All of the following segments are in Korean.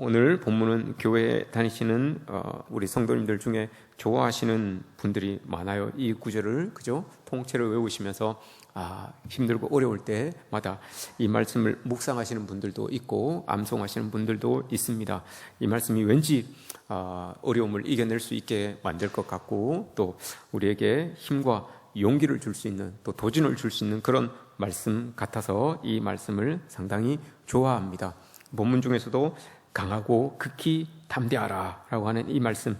오늘 본문은 교회에 다니시는 우리 성도님들 중에 좋아하시는 분들이 많아요. 이 구절을 그죠? 통째로 외우시면서 힘들고 어려울 때마다 이 말씀을 묵상하시는 분들도 있고 암송하시는 분들도 있습니다. 이 말씀이 왠지 어려움을 이겨낼 수 있게 만들 것 같고 또 우리에게 힘과 용기를 줄 수 있는 또 도전을 줄 수 있는 그런 말씀 같아서 이 말씀을 상당히 좋아합니다. 본문 중에서도 강하고 극히 담대하라 라고 하는 이 말씀에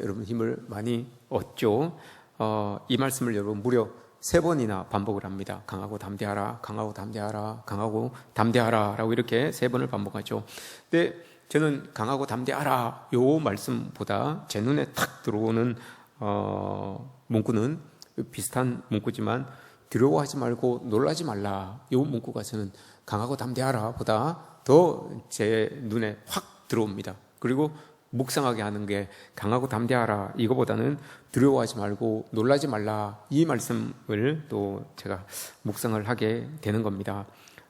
여러분 힘을 많이 얻죠. 이 말씀을 여러분 무려 3번이나 반복을 합니다. 강하고 담대하라, 강하고 담대하라, 강하고 담대하라 라고 이렇게 3번을 반복하죠. 근데 저는 강하고 담대하라 요 말씀보다 제 눈에 탁 들어오는 문구는 비슷한 문구지만 두려워하지 말고 놀라지 말라 요 문구가 저는 강하고 담대하라 보다 더 제 눈에 확 들어옵니다. 그리고 묵상하게 하는 게 강하고 담대하라 이거보다는 두려워하지 말고 놀라지 말라 이 말씀을 또 제가 묵상을 하게 되는 겁니다.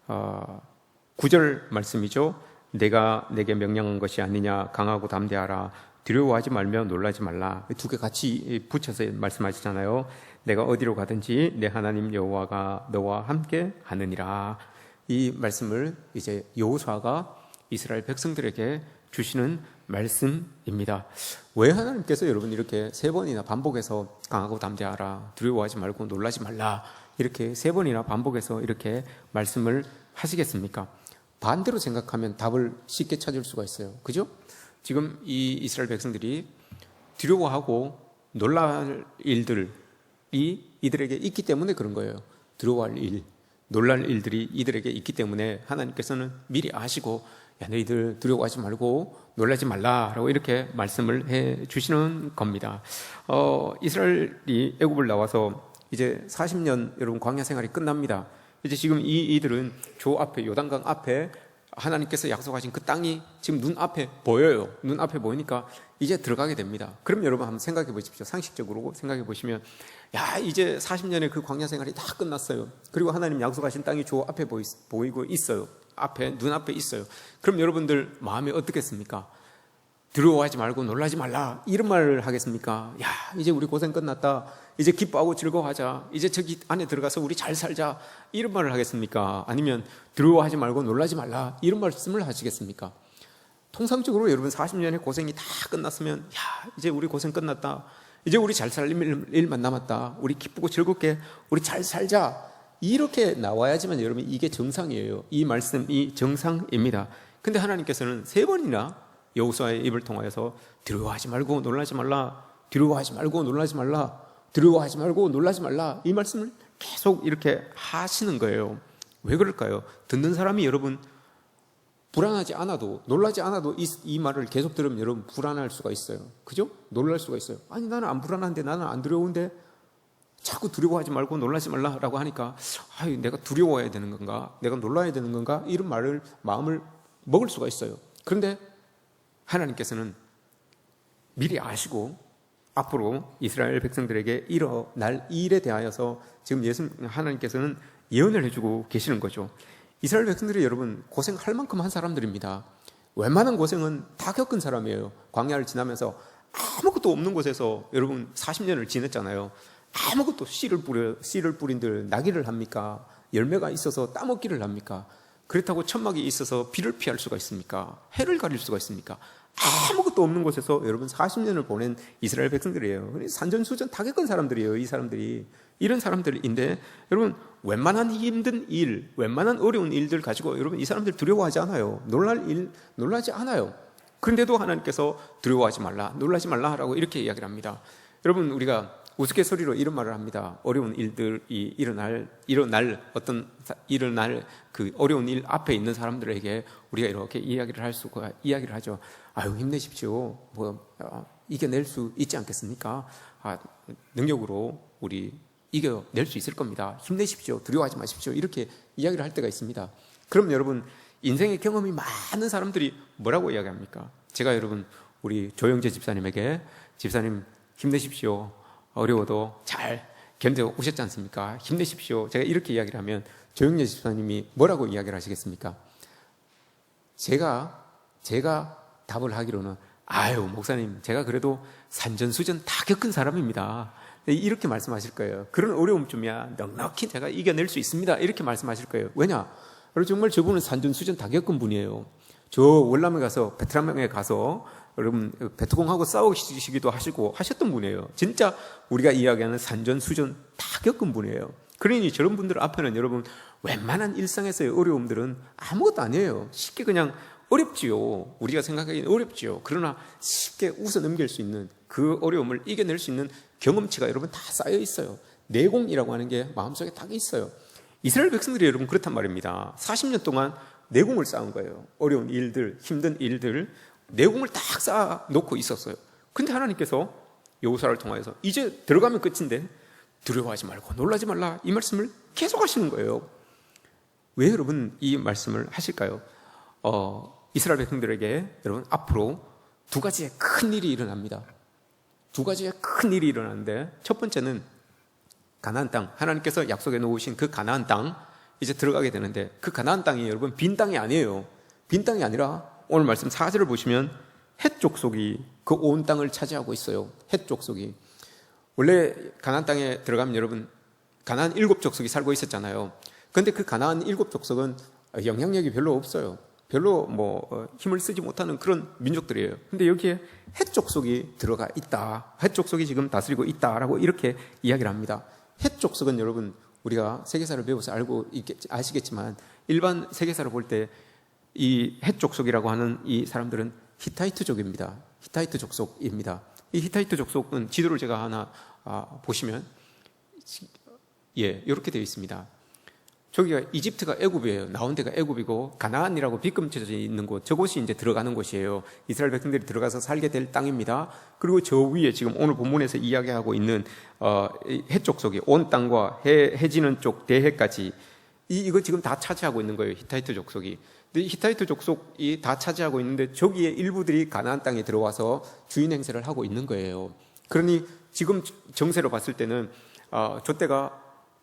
9절 말씀이죠. 내가 내게 명령한 것이 아니냐 강하고 담대하라 두려워하지 말며 놀라지 말라. 2개 같이 붙여서 말씀하시잖아요. 내가 어디로 가든지 내 하나님 여호와가 너와 함께 하느니라. 이 말씀을 이제 여호수아가 이스라엘 백성들에게 주시는 말씀입니다. 왜 하나님께서 여러분 이렇게 3번이나 반복해서 강하고 담대하라, 두려워하지 말고 놀라지 말라 이렇게 3번이나 반복해서 이렇게 말씀을 하시겠습니까? 반대로 생각하면 답을 쉽게 찾을 수가 있어요. 그죠? 지금 이 이스라엘 백성들이 두려워하고 놀랄 일들이 이들에게 있기 때문에 그런 거예요. 두려워할 일, 놀랄 일들이 이들에게 있기 때문에 하나님께서는 미리 아시고 야 너희들 두려워하지 말고 놀라지 말라라고 이렇게 말씀을 해 주시는 겁니다. 이스라엘이 애굽을 나와서 이제 40년 여러분 광야 생활이 끝납니다. 이제 지금 이들은 저 앞에 요단강 앞에 하나님께서 약속하신 그 땅이 지금 눈앞에 보여요. 눈앞에 보이니까 이제 들어가게 됩니다. 그럼 여러분 한번 생각해 보십시오. 상식적으로 생각해 보시면 야 이제 40년의 그 광야 생활이 다 끝났어요. 그리고 하나님 약속하신 땅이 저 앞에 보이고 있어요. 눈앞에 있어요. 그럼 여러분들 마음이 어떻겠습니까? 두려워하지 말고 놀라지 말라 이런 말을 하겠습니까? 야 이제 우리 고생 끝났다. 이제 기뻐하고 즐거워하자. 이제 저기 안에 들어가서 우리 잘 살자 이런 말을 하겠습니까? 아니면 두려워하지 말고 놀라지 말라 이런 말씀을 하시겠습니까? 통상적으로 여러분 40년의 고생이 다 끝났으면 야 이제 우리 고생 끝났다. 이제 우리 잘 살 일만 남았다. 우리 기쁘고 즐겁게 우리 잘 살자 이렇게 나와야지만 여러분 이게 정상이에요. 이 말씀이 정상입니다. 근데 하나님께서는 3번이나 여호수아의 입을 통하여서 두려워하지 말고 놀라지 말라, 두려워하지 말고 놀라지 말라, 두려워하지 말고 놀라지 말라 이 말씀을 계속 이렇게 하시는 거예요. 왜 그럴까요? 듣는 사람이 여러분 불안하지 않아도 놀라지 않아도 이 말을 계속 들으면 여러분 불안할 수가 있어요. 그죠? 놀랄 수가 있어요. 아니 나는 안 불안한데 나는 안 두려운데 자꾸 두려워하지 말고 놀라지 말라라고 하니까 내가 두려워해야 되는 건가? 내가 놀라야 되는 건가? 이런 마음을 먹을 수가 있어요. 그런데 하나님께서는 미리 아시고 앞으로 이스라엘 백성들에게 일어날 일에 대하여서 지금 하나님께서는 예언을 해주고 계시는 거죠. 이스라엘 백성들이 여러분 고생할 만큼 한 사람들입니다. 웬만한 고생은 다 겪은 사람이에요. 광야를 지나면서 아무것도 없는 곳에서 여러분 40년을 지냈잖아요. 아무것도 씨를 뿌린들 나기를 합니까? 열매가 있어서 따먹기를 합니까? 그렇다고 천막이 있어서 비를 피할 수가 있습니까? 해를 가릴 수가 있습니까? 아무것도 없는 곳에서 여러분 40년을 보낸 이스라엘 백성들이에요. 산전수전 다 겪은 사람들이에요. 이 사람들이 이런 사람들인데 여러분 웬만한 힘든 일, 웬만한 어려운 일들 가지고 여러분 이 사람들 두려워하지 않아요. 놀라지 않아요. 그런데도 하나님께서 두려워하지 말라, 놀라지 말라라고 이렇게 이야기를 합니다. 여러분 우리가 우스갯소리로 이런 말을 합니다. 어려운 일들이 일어날 그 어려운 일 앞에 있는 사람들에게 우리가 이렇게 이야기를 하죠. 아유 힘내십시오. 이겨낼 수 있지 않겠습니까? 능력으로 우리 이겨낼 수 있을 겁니다. 힘내십시오. 두려워하지 마십시오. 이렇게 이야기를 할 때가 있습니다. 그럼 여러분 인생의 경험이 많은 사람들이 뭐라고 이야기합니까? 제가 여러분 우리 조영재 집사님에게 집사님 힘내십시오. 어려워도 잘 견뎌 오셨지 않습니까? 힘내십시오. 제가 이렇게 이야기를 하면 조영재 집사님이 뭐라고 이야기를 하시겠습니까? 제가 제가 답을 하기로는 아유 목사님 제가 그래도 산전수전 다 겪은 사람입니다 이렇게 말씀하실 거예요. 그런 어려움쯤이야 넉넉히 제가 이겨낼 수 있습니다 이렇게 말씀하실 거예요. 왜냐? 정말 저분은 산전수전 다 겪은 분이에요. 저 월남에 가서 베트남에 가서 여러분 베트공하고 싸우시기도 하시고 하셨던 분이에요. 진짜 우리가 이야기하는 산전수전 다 겪은 분이에요. 그러니 저런 분들 앞에는 여러분 웬만한 일상에서의 어려움들은 아무것도 아니에요. 쉽게 그냥 어렵지요. 우리가 생각하기는 어렵지요. 그러나 쉽게 웃어 넘길 수 있는 그 어려움을 이겨낼 수 있는 경험치가 여러분 다 쌓여 있어요. 내공이라고 하는 게 마음속에 딱 있어요. 이스라엘 백성들이 여러분 그렇단 말입니다. 40년 동안 내공을 쌓은 거예요. 어려운 일들, 힘든 일들 내공을 딱 쌓아 놓고 있었어요. 근데 하나님께서 여호수아를 통하여서 이제 들어가면 끝인데 두려워하지 말고 놀라지 말라 이 말씀을 계속 하시는 거예요. 왜 여러분 이 말씀을 하실까요? 이스라엘 백성들에게 여러분 앞으로 두 가지의 큰 일이 일어납니다. 두 가지의 큰 일이 일어나는데 첫 번째는 가나안 땅, 하나님께서 약속해 놓으신 그 가나안 땅 이제 들어가게 되는데 그 가나안 땅이 여러분 빈 땅이 아니에요. 빈 땅이 아니라 오늘 말씀 4절을 보시면 헷 족속이 그 온 땅을 차지하고 있어요. 헷 족속이. 원래 가나안 땅에 들어가면 여러분 가나안 7족속이 살고 있었잖아요. 그런데 그 가나안 7족속은 영향력이 별로 없어요. 별로 힘을 쓰지 못하는 그런 민족들이에요. 근데 여기에 헷 족속이 들어가 있다. 헷 족속이 지금 다스리고 있다라고 이렇게 이야기를 합니다. 헷 족속은 여러분 우리가 세계사를 배워서 아시겠지만 일반 세계사를 볼 때 이 헷 족속이라고 하는 이 사람들은 히타이트족입니다. 히타이트 족속입니다. 이 히타이트 족속은 지도를 제가 하나 보시면 이렇게 되어 있습니다. 저기가 이집트가 애굽이에요. 나온 데가 애굽이고 가나안이라고 빗금쳐져 있는 곳, 저곳이 이제 들어가는 곳이에요. 이스라엘 백성들이 들어가서 살게 될 땅입니다. 그리고 저 위에 지금 오늘 본문에서 이야기하고 있는 헷 족속이 온 땅과 해 지는 쪽 대해까지 이거 지금 다 차지하고 있는 거예요. 히타이트 족속이. 근데 히타이트 족속이 다 차지하고 있는데 저기에 일부들이 가나안 땅에 들어와서 주인 행세를 하고 있는 거예요. 그러니 지금 정세로 봤을 때는 저때가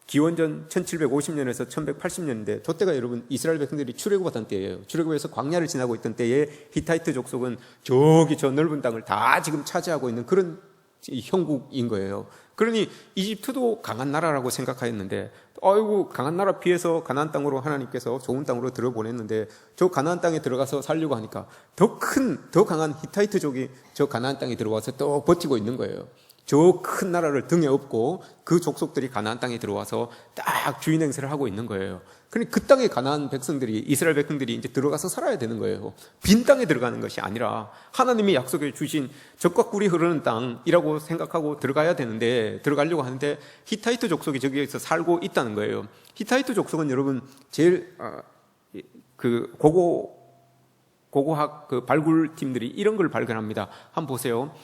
기원전 1750년에서 1180년인데 저때가 여러분 이스라엘 백성들이 출애굽하던 때예요. 출애굽에서 광야를 지나고 있던 때에 히타이트 족속은 저기 저 넓은 땅을 다 지금 차지하고 있는 그런 형국인 거예요. 그러니 이집트도 강한 나라라고 생각하였는데 아이고 강한 나라 피해서 가나안 땅으로 하나님께서 좋은 땅으로 들어보냈는데 저 가나안 땅에 들어가서 살려고 하니까 더 강한 히타이트족이 저 가나안 땅에 들어와서 또 버티고 있는 거예요. 저 큰 나라를 등에 업고 그 족속들이 가나안 땅에 들어와서 딱 주인 행세를 하고 있는 거예요. 그러니 그 땅에 가나안 백성들이 이스라엘 백성들이 이제 들어가서 살아야 되는 거예요. 빈 땅에 들어가는 것이 아니라 하나님이 약속해 주신 젖과 꿀이 흐르는 땅이라고 생각하고 들어가야 되는데 들어가려고 하는데 히타이트 족속이 저기에서 살고 있다는 거예요. 히타이트 족속은 여러분 제일 그 고고학 그 발굴팀들이 이런 걸 발견합니다. 한번 보세요.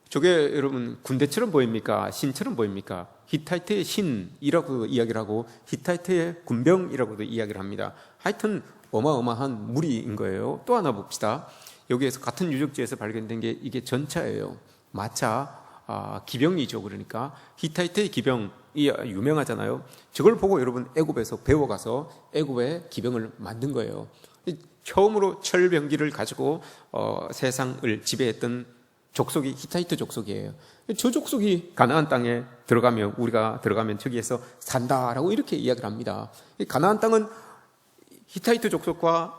저게 여러분 군대처럼 보입니까? 신처럼 보입니까? 히타이트의 신이라고 이야기를 하고 히타이트의 군병이라고도 이야기를 합니다. 하여튼 어마어마한 무리인 거예요. 또 하나 봅시다. 여기에서 같은 유적지에서 발견된 게 이게 전차예요. 마차 기병이죠. 그러니까 히타이트의 기병이 유명하잖아요. 저걸 보고 여러분 애굽에서 배워가서 애굽의 기병을 만든 거예요. 처음으로 철병기를 가지고 세상을 지배했던 족속이 히타이트 족속이에요. 저 족속이 가나안 땅에 들어가면 우리가 들어가면 저기에서 산다라고 이렇게 이야기를 합니다. 가나안 땅은 히타이트 족속과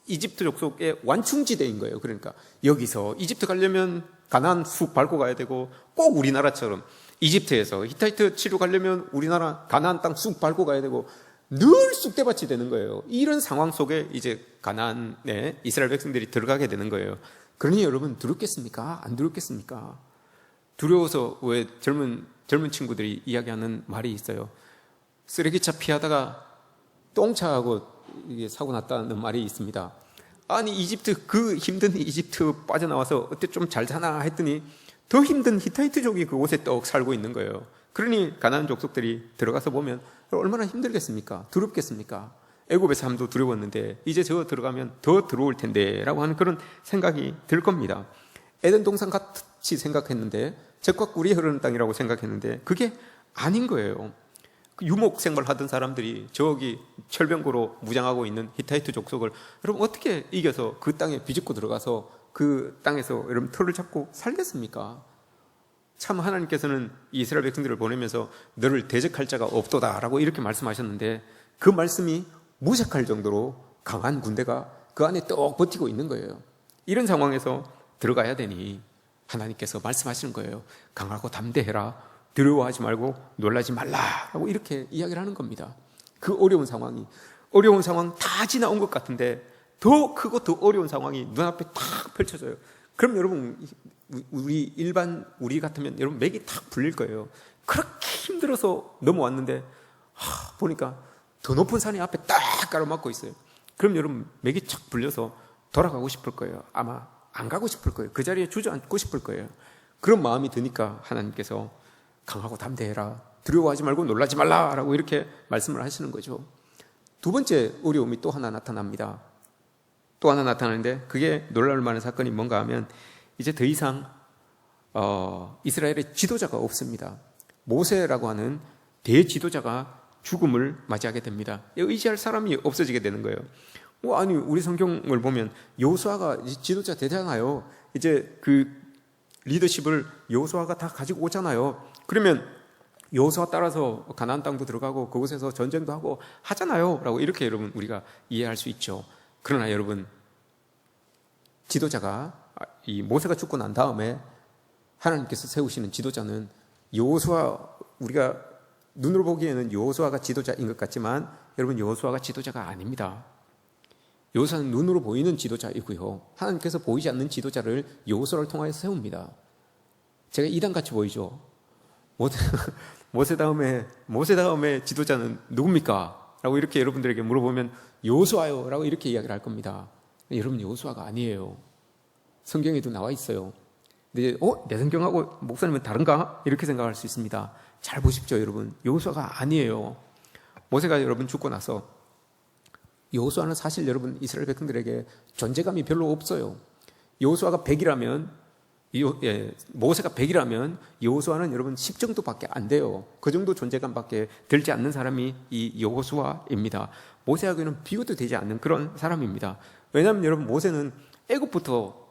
이집트 족속의 완충지대인 거예요. 그러니까 여기서 이집트 가려면 가나안 쑥 밟고 가야 되고 꼭 우리나라처럼 이집트에서 히타이트 치러 가려면 우리나라 가나안 땅 쑥 밟고 가야 되고 늘 쑥대밭이 되는 거예요. 이런 상황 속에 이제 가나안에 이스라엘 백성들이 들어가게 되는 거예요. 그러니 여러분 두렵겠습니까? 안 두렵겠습니까? 두려워서 왜 젊은 친구들이 이야기하는 말이 있어요. 쓰레기차 피하다가 똥차하고 이게 사고 났다는 말이 있습니다. 아니 이집트 그 힘든 이집트 빠져나와서 어때 좀 잘 사나 했더니 더 힘든 히타이트족이 그곳에 떡 살고 있는 거예요. 그러니 가나안 족속들이 들어가서 보면 얼마나 힘들겠습니까? 두렵겠습니까? 애굽의 삶도 두려웠는데 이제 저 들어가면 더 들어올 텐데 라고 하는 그런 생각이 들 겁니다. 에덴 동산 같이 생각했는데 젖과 꿀이 흐르는 땅이라고 생각했는데 그게 아닌 거예요. 그 유목 생활 하던 사람들이 저기 철병거로 무장하고 있는 히타이트 족속을 여러분 어떻게 이겨서 그 땅에 비집고 들어가서 그 땅에서 여러분 털을 잡고 살겠습니까? 참 하나님께서는 이스라엘 백성들을 보내면서 너를 대적할 자가 없도다라고 이렇게 말씀하셨는데 그 말씀이 무색할 정도로 강한 군대가 그 안에 떡 버티고 있는 거예요. 이런 상황에서 들어가야 되니 하나님께서 말씀하시는 거예요. 강하고 담대해라. 두려워하지 말고 놀라지 말라라고 이렇게 이야기를 하는 겁니다. 그 어려운 상황 다 지나온 것 같은데 더 크고 더 어려운 상황이 눈앞에 탁 펼쳐져요. 그럼 여러분 우리 같으면 여러분 맥이 탁 풀릴 거예요. 그렇게 힘들어서 넘어왔는데 보니까 더 높은 산이 앞에 딱 가로막고 있어요. 그럼 여러분 맥이 착 풀려서 돌아가고 싶을 거예요. 아마 안 가고 싶을 거예요. 그 자리에 주저앉고 싶을 거예요. 그런 마음이 드니까 하나님께서 강하고 담대해라. 두려워하지 말고 놀라지 말라라고 이렇게 말씀을 하시는 거죠. 두 번째 어려움이 또 하나 나타납니다. 또 하나 나타나는데 그게 놀랄 만한 사건이 뭔가 하면 이제 더 이상 이스라엘의 지도자가 없습니다. 모세라고 하는 대지도자가 죽음을 맞이하게 됩니다. 의지할 사람이 없어지게 되는 거예요. 아니 우리 성경을 보면 여호수아가 지도자 되잖아요. 이제 그 리더십을 여호수아가 다 가지고 오잖아요. 그러면 여호수아 따라서 가나안 땅도 들어가고 그곳에서 전쟁도 하고 하잖아요 라고 이렇게 여러분 우리가 이해할 수 있죠. 그러나 여러분 지도자가 이 모세가 죽고 난 다음에 하나님께서 세우시는 지도자는 여호수아, 우리가 눈으로 보기에는 여호수아가 지도자인 것 같지만 여러분 여호수아가 지도자가 아닙니다. 여호수아는 눈으로 보이는 지도자이고요. 하나님께서 보이지 않는 지도자를 여호수아를 통하여 세웁니다. 제가 이단같이 보이죠. 모세 다음에 지도자는 누굽니까? 라고 이렇게 여러분들에게 물어보면 여호수아요 라고 이렇게 이야기를 할 겁니다. 여러분 여호수아가 아니에요. 성경에도 나와 있어요. 근데 내 성경하고 목사님은 다른가? 이렇게 생각할 수 있습니다. 잘 보십시오 여러분. 여호수아가 아니에요. 모세가 여러분 죽고 나서 여호수아는 사실 여러분 이스라엘 백성들에게 존재감이 별로 없어요. 여호수아가 100이라면 모세가 100이라면 여호수아는 여러분 10 정도밖에 안 돼요. 그 정도 존재감밖에 들지 않는 사람이 이 여호수아입니다. 모세하고는 비교도 되지 않는 그런 사람입니다. 왜냐하면 여러분 모세는 애굽에서부터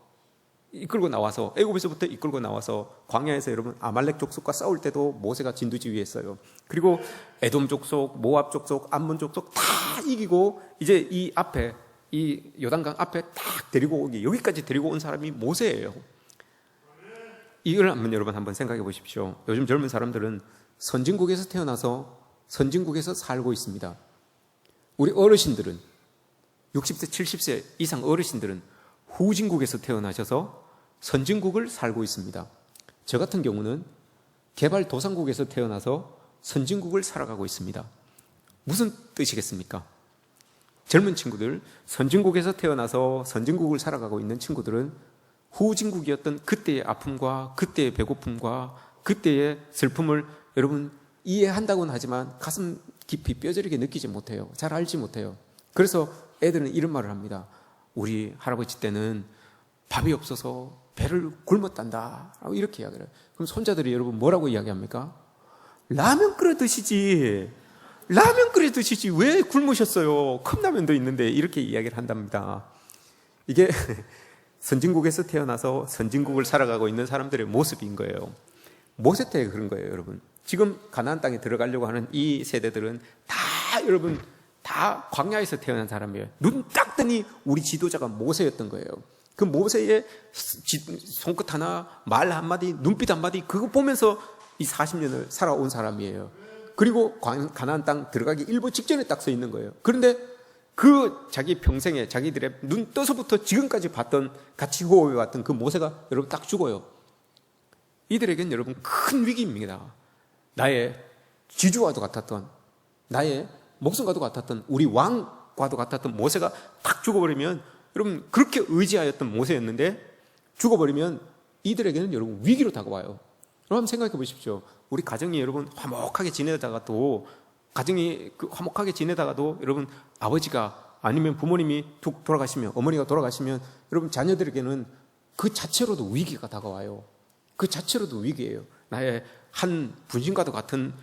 이끌고 나와서 광야에서 여러분 아말렉 족속과 싸울 때도 모세가 진두지휘했어요. 그리고 에돔 족속, 모압 족속, 암몬 족속 다 이기고 이제 이 앞에 이 요단강 앞에 딱 데리고 오기 여기까지 데리고 온 사람이 모세예요. 이걸 한번 생각해 보십시오. 요즘 젊은 사람들은 선진국에서 태어나서 선진국에서 살고 있습니다. 우리 어르신들은 60세, 70세 이상 어르신들은 후진국에서 태어나셔서 선진국을 살고 있습니다. 저 같은 경우는 개발도상국에서 태어나서 선진국을 살아가고 있습니다. 무슨 뜻이겠습니까? 젊은 친구들, 선진국에서 태어나서 선진국을 살아가고 있는 친구들은 후진국이었던 그때의 아픔과 그때의 배고픔과 그때의 슬픔을 여러분 이해한다고는 하지만 가슴 깊이 뼈저리게 느끼지 못해요. 잘 알지 못해요. 그래서 애들은 이런 말을 합니다. 우리 할아버지 때는 밥이 없어서 배를 굶었단다 라고 이렇게 이야기를 해요. 그럼 손자들이 여러분 뭐라고 이야기합니까? 라면 끓여 드시지 왜 굶으셨어요? 컵라면도 있는데 이렇게 이야기를 한답니다. 이게 선진국에서 태어나서 선진국을 살아가고 있는 사람들의 모습인 거예요. 모세 때 그런 거예요 여러분. 지금 가나안 땅에 들어가려고 하는 이 세대들은 다 광야에서 태어난 사람이에요. 눈 딱 뜨니 우리 지도자가 모세였던 거예요. 그 모세의 손끝 하나, 말 한마디, 눈빛 한마디 그거 보면서 이 40년을 살아온 사람이에요. 그리고 가나안 땅 들어가기 일보 직전에 딱 서 있는 거예요. 그런데 그 자기 평생에 자기들의 눈 떠서부터 지금까지 봤던 같이 호흡해왔던 그 모세가 여러분 딱 죽어요. 이들에겐 여러분 큰 위기입니다. 나의 지주와도 같았던 나의 목숨과도 같았던 우리 왕과도 같았던 모세가 딱 죽어버리면 여러분 그렇게 의지하였던 모세였는데 죽어버리면 이들에게는 여러분 위기로 다가와요. 여러분 한번 생각해 보십시오. 우리 가정이 여러분 화목하게 지내다가도 여러분 아버지가 아니면 부모님이 툭 돌아가시면 어머니가 돌아가시면 여러분 자녀들에게는 그 자체로도 위기가 다가와요. 그 자체로도 위기예요. 나의 한 분신과도 같은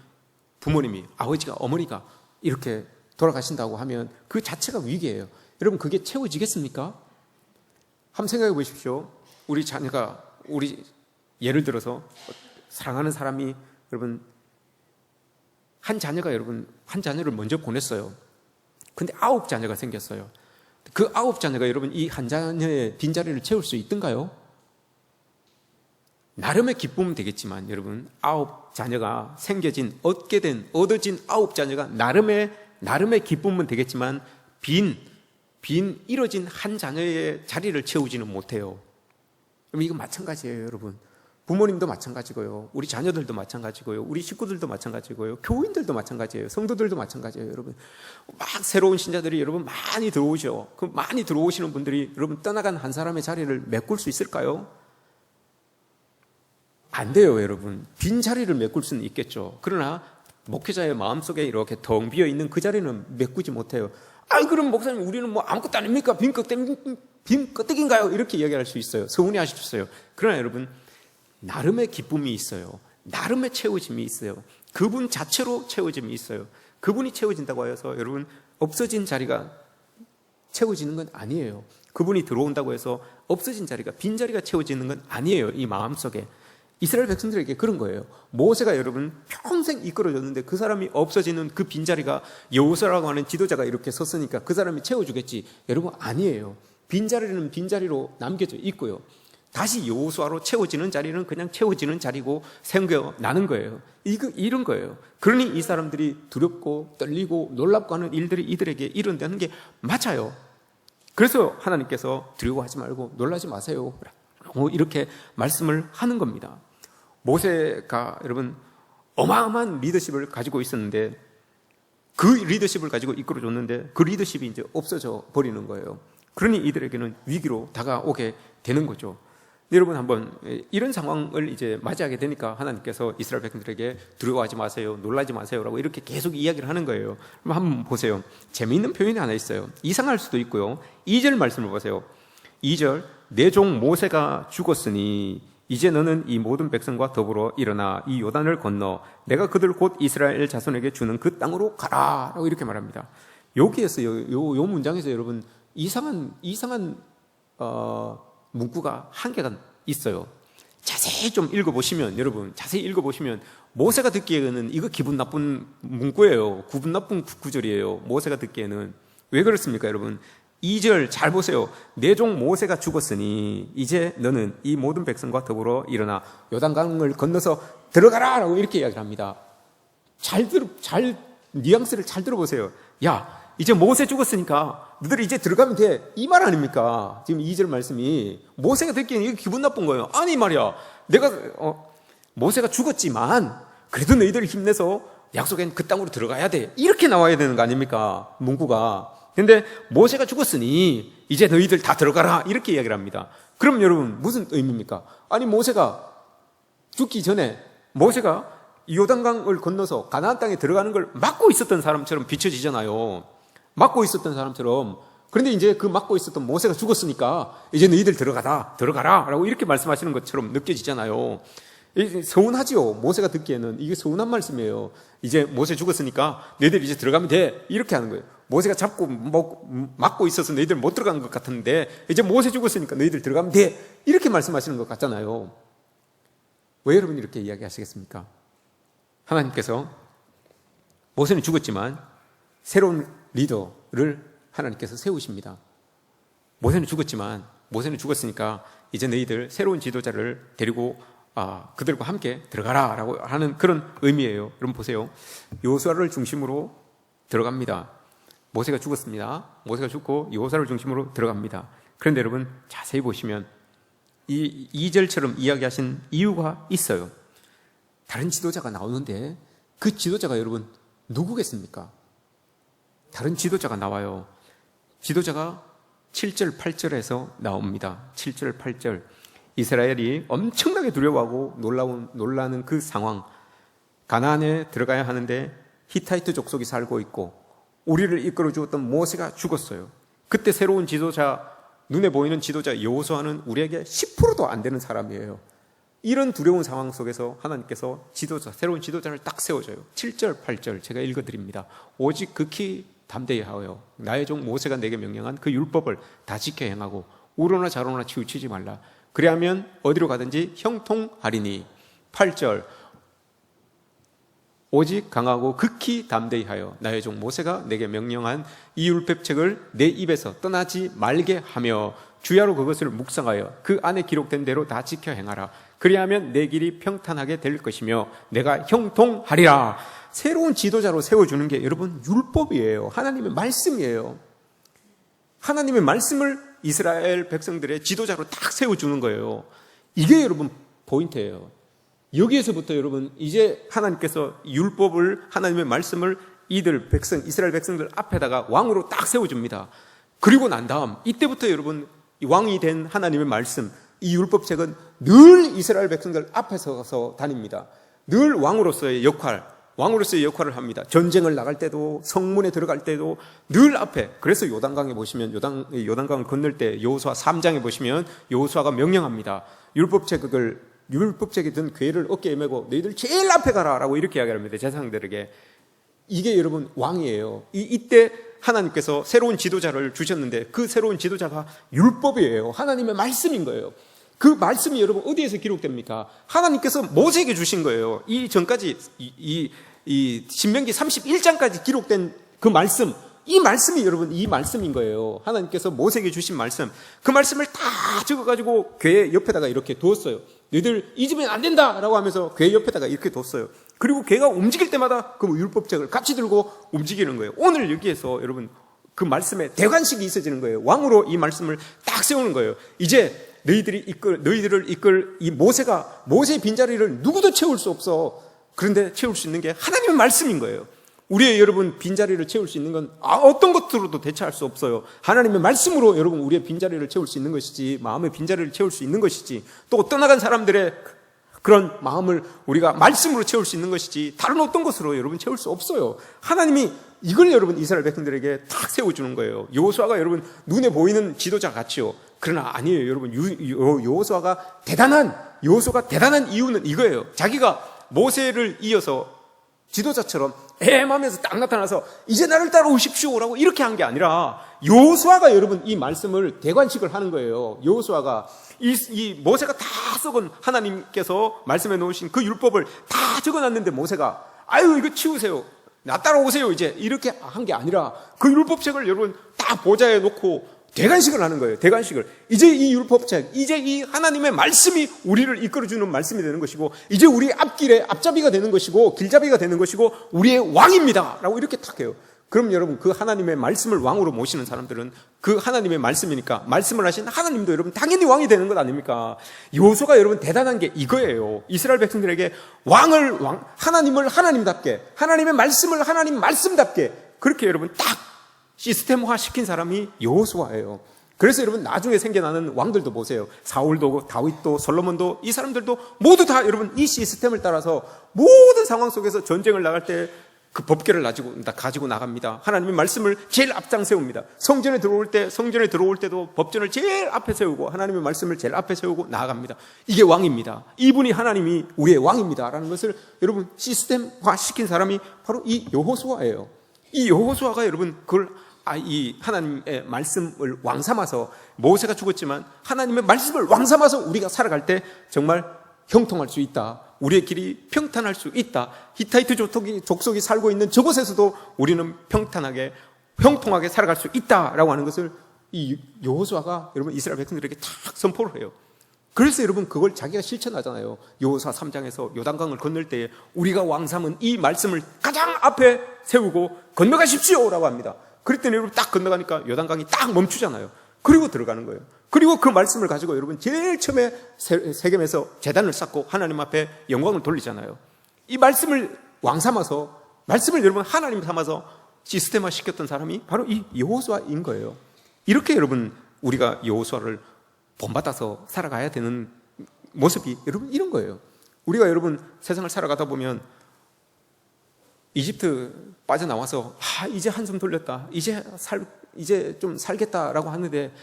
부모님이, 아버지가, 어머니가 이렇게 돌아가신다고 하면 그 자체가 위기예요. 여러분, 그게 채워지겠습니까? 한번 생각해 보십시오. 우리 자녀가, 예를 들어서 사랑하는 사람이, 여러분, 한 자녀를 먼저 보냈어요. 근데 9자녀가 생겼어요. 그 9자녀가 여러분, 이 한 자녀의 빈자리를 채울 수 있던가요? 나름의 기쁨은 되겠지만, 여러분, 9자녀가 얻어진 9자녀가 나름의 기쁨은 되겠지만, 이뤄진 한 자녀의 자리를 채우지는 못해요. 그럼 이거 마찬가지예요, 여러분. 부모님도 마찬가지고요. 우리 자녀들도 마찬가지고요. 우리 식구들도 마찬가지고요. 교인들도 마찬가지예요. 성도들도 마찬가지예요, 여러분. 막 새로운 신자들이 여러분 많이 들어오죠. 그 많이 들어오시는 분들이 여러분 떠나간 한 사람의 자리를 메꿀 수 있을까요? 안 돼요, 여러분. 빈 자리를 메꿀 수는 있겠죠. 그러나 목회자의 마음속에 이렇게 텅 비어 있는 그 자리는 메꾸지 못해요. 그럼 목사님, 우리는 뭐 아무것도 아닙니까? 빈 껍데기인가요? 이렇게 이야기할 수 있어요. 서운해 하실 수 있어요. 그러나 여러분, 나름의 기쁨이 있어요. 나름의 채워짐이 있어요. 그분 자체로 채워짐이 있어요. 그분이 채워진다고 하여서 여러분, 없어진 자리가 채워지는 건 아니에요. 그분이 들어온다고 해서 없어진 자리가, 빈 자리가 채워지는 건 아니에요. 이 마음속에. 이스라엘 백성들에게 그런 거예요. 모세가 여러분 평생 이끌어줬는데 그 사람이 없어지는 그 빈자리가 여호수아라고 하는 지도자가 이렇게 섰으니까 그 사람이 채워주겠지. 여러분, 아니에요. 빈자리는 빈자리로 남겨져 있고요. 다시 여호수아로 채워지는 자리는 그냥 채워지는 자리고 생겨나는 거예요. 이런 거예요. 그러니 이 사람들이 두렵고 떨리고 놀랍고 하는 일들이 이들에게 일어나는 게 맞아요. 그래서 하나님께서 두려워하지 말고 놀라지 마세요, 이렇게 말씀을 하는 겁니다. 모세가 여러분 어마어마한 리더십을 가지고 있었는데, 그 리더십을 가지고 이끌어줬는데 그 리더십이 이제 없어져 버리는 거예요. 그러니 이들에게는 위기로 다가오게 되는 거죠. 여러분, 한번 이런 상황을 이제 맞이하게 되니까 하나님께서 이스라엘 백성들에게 두려워하지 마세요, 놀라지 마세요라고 이렇게 계속 이야기를 하는 거예요. 그럼 한번 보세요. 재미있는 표현이 하나 있어요. 이상할 수도 있고요. 2절 말씀을 보세요. 2절, 내 종 모세가 죽었으니 이제 너는 이 모든 백성과 더불어 일어나 이 요단을 건너 내가 그들 곧 이스라엘 자손에게 주는 그 땅으로 가라 라고 이렇게 말합니다. 여기에서 요 문장에서 여러분 이상한 문구가 한 개가 있어요. 자세히 좀 읽어보시면, 여러분 자세히 읽어보시면 모세가 듣기에는 이거 기분 나쁜 문구예요. 기분 나쁜 구절이에요. 모세가 듣기에는. 왜 그렇습니까, 여러분? 2절 잘 보세요. 내 종 모세가 죽었으니 이제 너는 이 모든 백성과 더불어 일어나 요단강을 건너서 들어가라 라고 이렇게 이야기를 합니다. 뉘앙스를 잘 들어보세요. 야, 이제 모세 죽었으니까 너희들 이제 들어가면 돼, 이 말 아닙니까? 지금 2절 말씀이. 모세가 듣기에는 이게 기분 나쁜 거예요. 아니 말이야, 모세가 죽었지만 그래도 너희들 힘내서 약속한 그 땅으로 들어가야 돼, 이렇게 나와야 되는 거 아닙니까, 문구가. 근데 모세가 죽었으니 이제 너희들 다 들어가라, 이렇게 이야기를 합니다. 그럼 여러분 무슨 의미입니까? 아니, 모세가 죽기 전에 모세가 요단강을 건너서 가나안 땅에 들어가는 걸 막고 있었던 사람처럼 비춰지잖아요. 막고 있었던 사람처럼. 그런데 이제 그 막고 있었던 모세가 죽었으니까 이제 너희들 들어가라 라고 이렇게 말씀하시는 것처럼 느껴지잖아요. 서운하지요. 모세가 듣기에는 이게 서운한 말씀이에요. 이제 모세 죽었으니까 너희들 이제 들어가면 돼, 이렇게 하는 거예요. 모세가 잡고 막고 있어서 너희들 못 들어간 것 같은데 이제 모세 죽었으니까 너희들 들어가면 돼, 이렇게 말씀하시는 것 같잖아요. 왜 여러분 이렇게 이야기하시겠습니까? 하나님께서 모세는 죽었지만 새로운 리더를 하나님께서 세우십니다. 모세는 죽었으니까 이제 너희들 새로운 지도자를 데리고 그들과 함께 들어가라 라고 하는 그런 의미예요. 여러분 보세요. 여호수아를 중심으로 들어갑니다. 모세가 죽었습니다. 모세가 죽고 여호수아를 중심으로 들어갑니다. 그런데 여러분 자세히 보시면 이 2절처럼 이야기하신 이유가 있어요. 다른 지도자가 나오는데 그 지도자가 여러분 누구겠습니까? 다른 지도자가 나와요. 지도자가 7절, 8절에서 나옵니다. 7절, 8절. 이스라엘이 엄청나게 두려워하고 놀라는 그 상황. 가나안에 들어가야 하는데 히타이트 족속이 살고 있고 우리를 이끌어 주었던 모세가 죽었어요. 그때 새로운 지도자, 눈에 보이는 지도자 여호수아는 우리에게 10%도 안 되는 사람이에요. 이런 두려운 상황 속에서 하나님께서 지도자, 새로운 지도자를 딱 세워줘요. 7절, 8절 제가 읽어드립니다. 오직 극히 담대히 하여 나의 종 모세가 내게 명령한 그 율법을 다 지켜 행하고 우로나 좌로나 치우치지 말라. 그리하면 어디로 가든지 형통하리니. 8절, 오직 강하고 극히 담대히 하여 나의 종 모세가 내게 명령한 이 율법책을 내 입에서 떠나지 말게 하며 주야로 그것을 묵상하여 그 안에 기록된 대로 다 지켜 행하라. 그리하면 내 길이 평탄하게 될 것이며 내가 형통하리라. 새로운 지도자로 세워주는 게 여러분 율법이에요. 하나님의 말씀이에요. 하나님의 말씀을 이스라엘 백성들의 지도자로 딱 세워주는 거예요. 이게 여러분 포인트예요. 여기에서부터 여러분 이제 하나님께서 율법을, 하나님의 말씀을 이들 백성, 이스라엘 백성들 앞에다가 왕으로 딱 세워줍니다. 그리고 난 다음 이때부터 여러분 이 왕이 된 하나님의 말씀, 이 율법책은 늘 이스라엘 백성들 앞에 서서 다닙니다. 늘 왕으로서의 역할을 합니다. 전쟁을 나갈 때도, 성문에 들어갈 때도 늘 앞에. 그래서 요단강에 보시면 요단강을 건널 때 여호수아 3장에 보시면 여호수아가 명령합니다. 율법책에 든 궤를 어깨에 메고 너희들 제일 앞에 가라라고 이렇게 이야기합니다. 제사장들에게. 이게 여러분 왕이에요. 이때 하나님께서 새로운 지도자를 주셨는데 그 새로운 지도자가 율법이에요. 하나님의 말씀인 거예요. 그 말씀이 여러분 어디에서 기록됩니까? 하나님께서 모세에게 주신 거예요. 이 전까지 이 신명기 31장까지 기록된 그 말씀, 이 말씀이 여러분 이 말씀인 거예요. 하나님께서 모세에게 주신 말씀, 그 말씀을 다 적어가지고 궤 옆에다가 이렇게 두었어요. 너희들 잊으면 안 된다라고 하면서 궤 옆에다가 이렇게 뒀어요. 그리고 궤가 움직일 때마다 그 율법책을 같이 들고 움직이는 거예요. 오늘 여기에서 여러분 그 말씀에 대관식이 있어지는 거예요. 왕으로 이 말씀을 딱 세우는 거예요. 이제 너희들을 이끌 이 모세의 빈자리를 누구도 채울 수 없어. 그런데 채울 수 있는 게 하나님의 말씀인 거예요. 우리의 여러분 빈자리를 채울 수 있는 건 어떤 것으로도 대체할 수 없어요. 하나님의 말씀으로 여러분 우리의 빈자리를 채울 수 있는 것이지, 마음의 빈자리를 채울 수 있는 것이지, 또 떠나간 사람들의 그런 마음을 우리가 말씀으로 채울 수 있는 것이지 다른 어떤 것으로 여러분 채울 수 없어요. 하나님이 이걸 여러분 이스라엘 백성들에게 탁 세워주는 거예요. 여호수아가 여러분 눈에 보이는 지도자 같지요. 그러나 아니에요. 여러분 여호수아가 대단한 이유는 이거예요. 자기가 모세를 이어서 지도자처럼 애매하면서 딱 나타나서 이제 나를 따라오십시오라고 이렇게 한 게 아니라 여호수아가 여러분 이 말씀을 대관식을 하는 거예요. 여호수아가 이 모세가 다 썩은 하나님께서 말씀해 놓으신 그 율법을 다 적어놨는데 모세가 아유 이거 치우세요, 나 따라오세요 이제 이렇게 한 게 아니라 그 율법책을 여러분 딱 보좌에 놓고 대관식을 하는 거예요. 대관식을. 이제 이 율법책, 이제 이 하나님의 말씀이 우리를 이끌어주는 말씀이 되는 것이고, 이제 우리 앞길에 앞잡이가 되는 것이고 길잡이가 되는 것이고 우리의 왕입니다 라고 이렇게 딱 해요. 그럼 여러분 그 하나님의 말씀을 왕으로 모시는 사람들은 그 하나님의 말씀이니까 말씀을 하신 하나님도 여러분 당연히 왕이 되는 것 아닙니까? 여호수아가 여러분 대단한 게 이거예요. 이스라엘 백성들에게 하나님을 하나님답게, 하나님의 말씀을 하나님 말씀답게 그렇게 여러분 딱 시스템화 시킨 사람이 여호수아예요. 그래서 여러분 나중에 생겨나는 왕들도 보세요. 사울도, 다윗도, 솔로몬도, 이 사람들도 모두 다 여러분 이 시스템을 따라서 모든 상황 속에서 전쟁을 나갈 때 그 법궤를 가지고 나갑니다. 하나님의 말씀을 제일 앞장 세웁니다. 성전에 들어올 때도 법전을 제일 앞에 세우고 하나님의 말씀을 제일 앞에 세우고 나아갑니다. 이게 왕입니다. 이분이 하나님이 우리의 왕입니다라는 것을 여러분 시스템화 시킨 사람이 바로 이 여호수아예요. 이 여호수아가 여러분 그걸 이 하나님의 말씀을 왕 삼아서, 모세가 죽었지만 하나님의 말씀을 왕 삼아서 우리가 살아갈 때 정말 형통할 수 있다. 우리의 길이 평탄할 수 있다. 히타이트 족속이 살고 있는 저곳에서도 우리는 평탄하게 형통하게 살아갈 수 있다라고 하는 것을 이 여호수아가 여러분 이스라엘 백성들에게 탁 선포를 해요. 그래서 여러분 그걸 자기가 실천하잖아요. 여호수아 3장에서 요단강을 건널 때 우리가 왕 삼은 이 말씀을 가장 앞에 세우고 건너가십시오라고 합니다. 그랬더니 여러분 딱 건너가니까 요단강이 딱 멈추잖아요. 그리고 들어가는 거예요. 그리고 그 말씀을 가지고 여러분 제일 처음에 세겜에서 제단을 쌓고 하나님 앞에 영광을 돌리잖아요. 이 말씀을 왕 삼아서, 말씀을 여러분 하나님 삼아서 시스템화 시켰던 사람이 바로 이 여호수아인 거예요. 이렇게 여러분 우리가 여호수아를 본받아서 살아가야 되는 모습이 여러분 이런 거예요. 우리가 여러분 세상을 살아가다 보면 이집트 빠져나와서 이제 한숨 돌렸다, 이제 좀 살겠다라고 하는데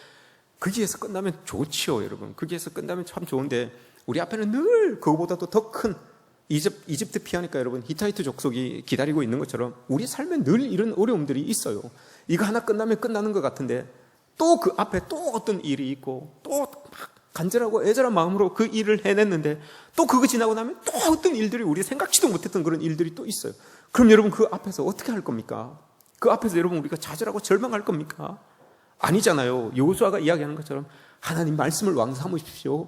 거기에서 끝나면 좋지요. 여러분 거기에서 끝나면 참 좋은데 우리 앞에는 늘 그거보다도 더 큰 이집트 피하니까 여러분 히타이트 족속이 기다리고 있는 것처럼 우리 삶에 늘 이런 어려움들이 있어요. 이거 하나 끝나면 끝나는 것 같은데 또 그 앞에 또 어떤 일이 있고 또 막 간절하고 애절한 마음으로 그 일을 해냈는데 또 그거 지나고 나면 또 어떤 일들이 우리 생각지도 못했던 그런 일들이 또 있어요. 그럼 여러분 그 앞에서 어떻게 할 겁니까? 그 앞에서 여러분 우리가 좌절하고 절망할 겁니까? 아니잖아요. 여호수아가 이야기하는 것처럼 하나님 말씀을 왕삼으십시오.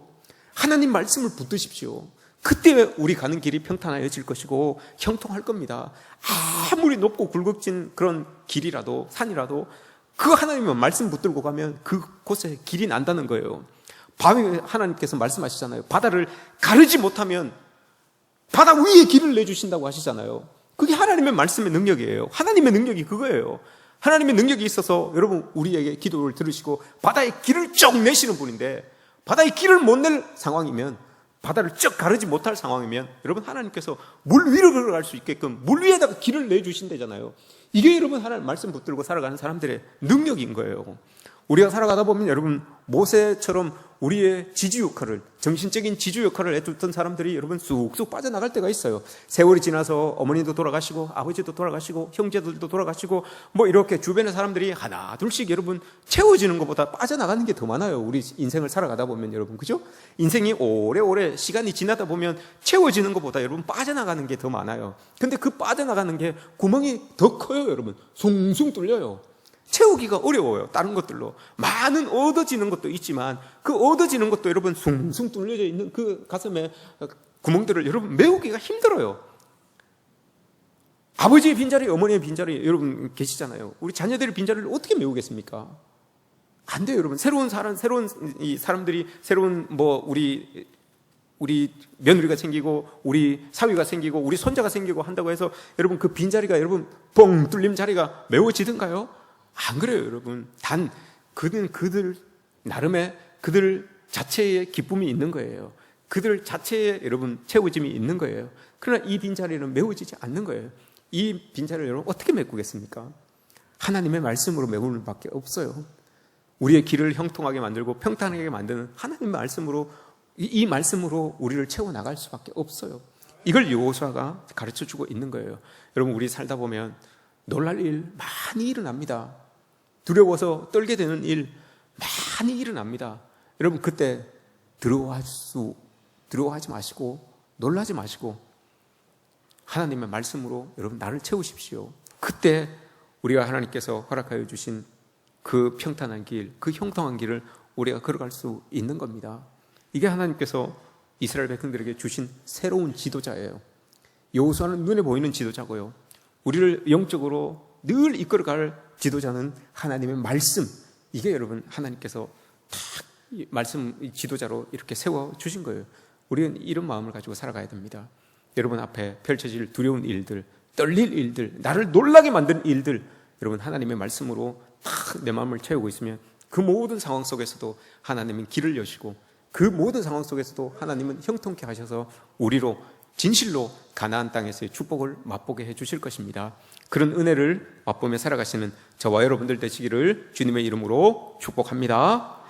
하나님 말씀을 붙드십시오. 그때 우리 가는 길이 평탄해질 것이고 형통할 겁니다. 아무리 높고 굴곡진 그런 길이라도 산이라도 그 하나님의 말씀 붙들고 가면 그곳에 길이 난다는 거예요. 밤에 하나님께서 말씀하시잖아요. 바다를 가르지 못하면 바다 위에 길을 내주신다고 하시잖아요. 그게 하나님의 말씀의 능력이에요. 하나님의 능력이 그거예요. 하나님의 능력이 있어서 여러분 우리에게 기도를 들으시고 바다의 길을 쭉 내시는 분인데 바다의 길을 못 낼 상황이면 바다를 쭉 가르지 못할 상황이면 여러분 하나님께서 물 위로 걸어갈 수 있게끔 물 위에다가 길을 내주신다잖아요. 이게 여러분 하나님 말씀 붙들고 살아가는 사람들의 능력인 거예요. 우리가 살아가다 보면 여러분 모세처럼 우리의 지주 역할을 정신적인 지주 역할을 해줬던 사람들이 여러분 쑥쑥 빠져나갈 때가 있어요. 세월이 지나서 어머니도 돌아가시고 아버지도 돌아가시고 형제들도 돌아가시고 뭐 이렇게 주변의 사람들이 하나 둘씩 여러분 채워지는 것보다 빠져나가는 게 더 많아요. 우리 인생을 살아가다 보면 여러분 그죠? 인생이 오래오래 시간이 지나다 보면 채워지는 것보다 여러분 빠져나가는 게 더 많아요. 근데 그 빠져나가는 게 구멍이 더 커요. 여러분 숭숭 뚫려요. 채우기가 어려워요. 다른 것들로 많은 얻어지는 것도 있지만 그 얻어지는 것도 여러분 숭숭 뚫려져 있는 그 가슴에 구멍들을 여러분 메우기가 힘들어요. 아버지의 빈자리, 어머니의 빈자리 여러분 계시잖아요. 우리 자녀들의 빈자리를 어떻게 메우겠습니까? 안 돼요, 여러분. 새로운 이 사람들이 새로운 뭐 우리 며느리가 생기고 우리 사위가 생기고 우리 손자가 생기고 한다고 해서 여러분 그 빈자리가 여러분 뻥 뚫린 자리가 메워지든가요? 안 그래요, 여러분. 단 그들 나름의 그들 자체의 기쁨이 있는 거예요. 그들 자체의 여러분 채워짐이 있는 거예요. 그러나 이 빈자리는 메워지지 않는 거예요. 이 빈자리를 여러분 어떻게 메꾸겠습니까? 하나님의 말씀으로 메우는 밖에 없어요. 우리의 길을 형통하게 만들고 평탄하게 만드는 하나님의 말씀으로 이 말씀으로 우리를 채워나갈 수밖에 없어요. 이걸 여호수아가 가르쳐주고 있는 거예요. 여러분 우리 살다 보면 놀랄 일 많이 일어납니다. 두려워서 떨게 되는 일 많이 일어납니다. 여러분 그때 두려워하지 마시고 놀라지 마시고 하나님의 말씀으로 여러분 나를 채우십시오. 그때 우리가 하나님께서 허락하여 주신 그 평탄한 길, 그 형통한 길을 우리가 걸어갈 수 있는 겁니다. 이게 하나님께서 이스라엘 백성들에게 주신 새로운 지도자예요. 여호수아는 눈에 보이는 지도자고요. 우리를 영적으로 늘 이끌어갈 지도자는 하나님의 말씀. 이게 여러분 하나님께서 딱 말씀 지도자로 이렇게 세워주신 거예요. 우리는 이런 마음을 가지고 살아가야 됩니다. 여러분 앞에 펼쳐질 두려운 일들, 떨릴 일들, 나를 놀라게 만드는 일들, 여러분 하나님의 말씀으로 딱 내 마음을 채우고 있으면 그 모든 상황 속에서도 하나님은 길을 여시고 그 모든 상황 속에서도 하나님은 형통케 하셔서 우리로 진실로 가나안 땅에서의 축복을 맛보게 해주실 것입니다. 그런 은혜를 맛보며 살아가시는 저와 여러분들 되시기를 주님의 이름으로 축복합니다.